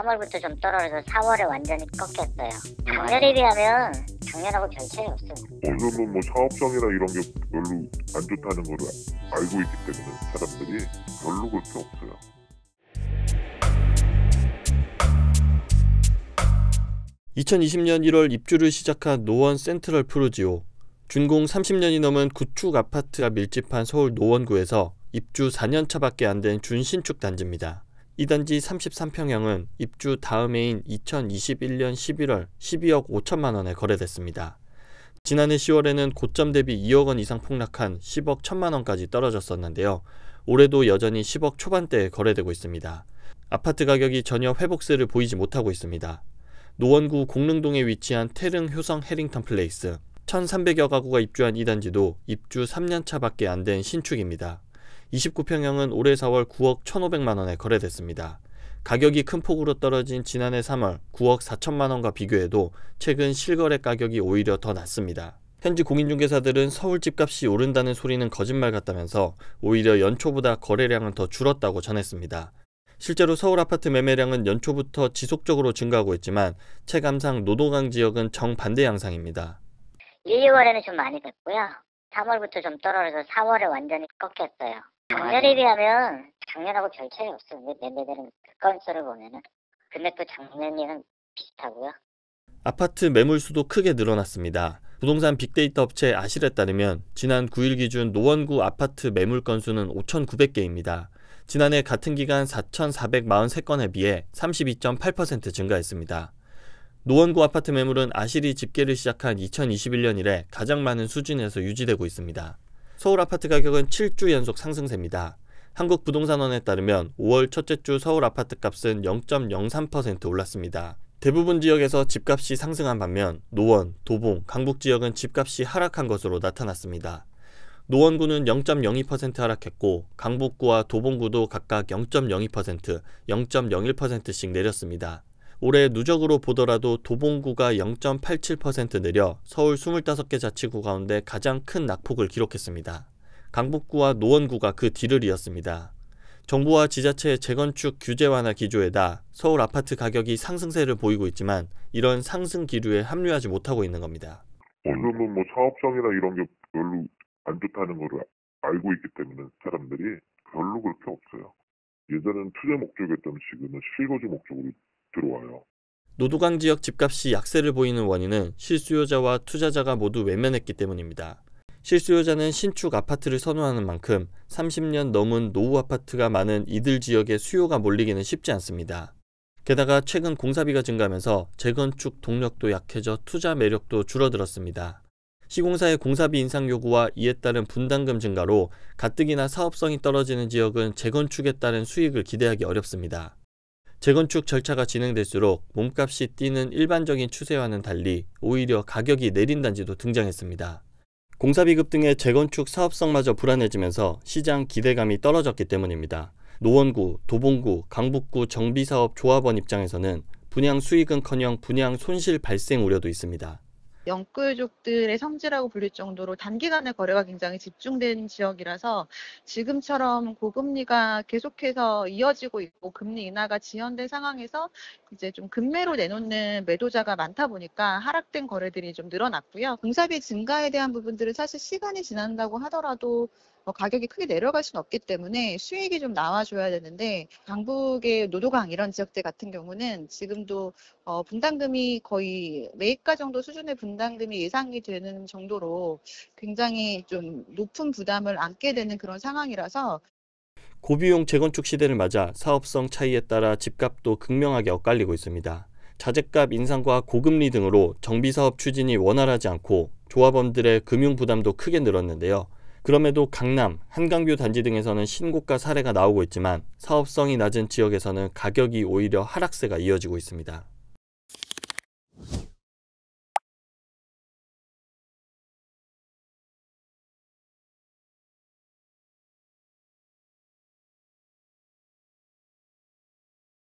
3월부터 좀 떨어져서 4월에 완전히 꺾였어요. 작년에 비하면 작년하고 별 차이 없어요. 어느 정도 뭐 사업성이나 이런 게 별로 안 좋다는 걸 알고 있기 때문에 사람들이 별로 그렇게 없어요. (2020년 1월) 입주를 시작한 노원 센트럴 푸르지오. 준공 30년이 넘은 구축 아파트가 밀집한 서울 노원구에서 입주 4년차밖에 안 된 준신축 단지입니다. 이 단지 33평형은 입주 다음 해인 2021년 11월 12억 5천만 원에 거래됐습니다. 지난해 10월에는 고점 대비 2억 원 이상 폭락한 10억 1천만 원까지 떨어졌었는데요. 올해도 여전히 10억 초반대에 거래되고 있습니다. 아파트 가격이 전혀 회복세를 보이지 못하고 있습니다. 노원구 공릉동에 위치한 태릉 효성 해링턴 플레이스. 1,300여 가구가 입주한 이 단지도 입주 3년차밖에 안 된 신축입니다. 29평형은 올해 4월 9억 1,500만 원에 거래됐습니다. 가격이 큰 폭으로 떨어진 지난해 3월 9억 4천만 원과 비교해도 최근 실거래 가격이 오히려 더 낮습니다. 현지 공인중개사들은 서울 집값이 오른다는 소리는 거짓말 같다면서 오히려 연초보다 거래량은 더 줄었다고 전했습니다. 실제로 서울 아파트 매매량은 연초부터 지속적으로 증가하고 있지만 체감상 노도강 지역은 정반대 양상입니다. 1, 2월에는 좀 많이 됐고요. 3월부터 좀 떨어져서 4월에 완전히 꺾였어요. 작년에 비하면 작년하고 별 차이 없어요. 매매되는 건수를 보면은 금액도 작년이랑 비슷하고요. 아파트 매물수도 크게 늘어났습니다. 부동산 빅데이터 업체 아실에 따르면 지난 9일 기준 노원구 아파트 매물 건수는 5,900개입니다. 지난해 같은 기간 4,443건에 비해 32.8% 증가했습니다. 노원구 아파트 매물은 아실이 집계를 시작한 2021년 이래 가장 많은 수준에서 유지되고 있습니다. 서울 아파트 가격은 7주 연속 상승세입니다. 한국부동산원에 따르면 5월 첫째 주 서울 아파트 값은 0.03% 올랐습니다. 대부분 지역에서 집값이 상승한 반면 노원, 도봉, 강북 지역은 집값이 하락한 것으로 나타났습니다. 노원구는 0.02% 하락했고 강북구와 도봉구도 각각 0.02%, 0.01%씩 내렸습니다. 올해 누적으로 보더라도 도봉구가 0.87% 내려 서울 25개 자치구 가운데 가장 큰 낙폭을 기록했습니다. 강북구와 노원구가 그 뒤를 이었습니다. 정부와 지자체의 재건축 규제 완화 기조에다 서울 아파트 가격이 상승세를 보이고 있지만 이런 상승 기류에 합류하지 못하고 있는 겁니다. 지금은 뭐 사업성이나 이런 게 별로 안 좋다는 걸 알고 있기 때문에 사람들이 별로 그렇게 없어요. 예전엔 투자 목적이었다면 지금은 실거주 목적으로 들어와요. 노도강 지역 집값이 약세를 보이는 원인은 실수요자와 투자자가 모두 외면했기 때문입니다. 실수요자는 신축 아파트를 선호하는 만큼 30년 넘은 노후 아파트가 많은 이들 지역에 수요가 몰리기는 쉽지 않습니다. 게다가 최근 공사비가 증가하면서 재건축 동력도 약해져 투자 매력도 줄어들었습니다. 시공사의 공사비 인상 요구와 이에 따른 분담금 증가로 가뜩이나 사업성이 떨어지는 지역은 재건축에 따른 수익을 기대하기 어렵습니다. 재건축 절차가 진행될수록 몸값이 뛰는 일반적인 추세와는 달리 오히려 가격이 내린 단지도 등장했습니다. 공사비급 등의 재건축 사업성마저 불안해지면서 시장 기대감이 떨어졌기 때문입니다. 노원구, 도봉구, 강북구 정비사업 조합원 입장에서는 분양 수익은커녕 분양 손실 발생 우려도 있습니다. 영끌족들의 성지라고 불릴 정도로 단기간에 거래가 굉장히 집중된 지역이라서 지금처럼 고금리가 계속해서 이어지고 있고 금리 인하가 지연된 상황에서 이제 좀 급매로 내놓는 매도자가 많다 보니까 하락된 거래들이 좀 늘어났고요. 공사비 증가에 대한 부분들은 사실 시간이 지난다고 하더라도 가격이 크게 내려갈 수는 없기 때문에 수익이 좀 나와줘야 되는데 강북의 노도강 이런 지역들 같은 경우는 지금도 분담금이 거의 매입가 정도 수준의 분담금이 예상이 되는 정도로 굉장히 좀 높은 부담을 안게 되는 그런 상황이라서 고비용 재건축 시대를 맞아 사업성 차이에 따라 집값도 극명하게 엇갈리고 있습니다. 자재값 인상과 고금리 등으로 정비사업 추진이 원활하지 않고 조합원들의 금융 부담도 크게 늘었는데요. 그럼에도 강남, 한강뷰 단지 등에서는 신고가 사례가 나오고 있지만 사업성이 낮은 지역에서는 가격이 오히려 하락세가 이어지고 있습니다.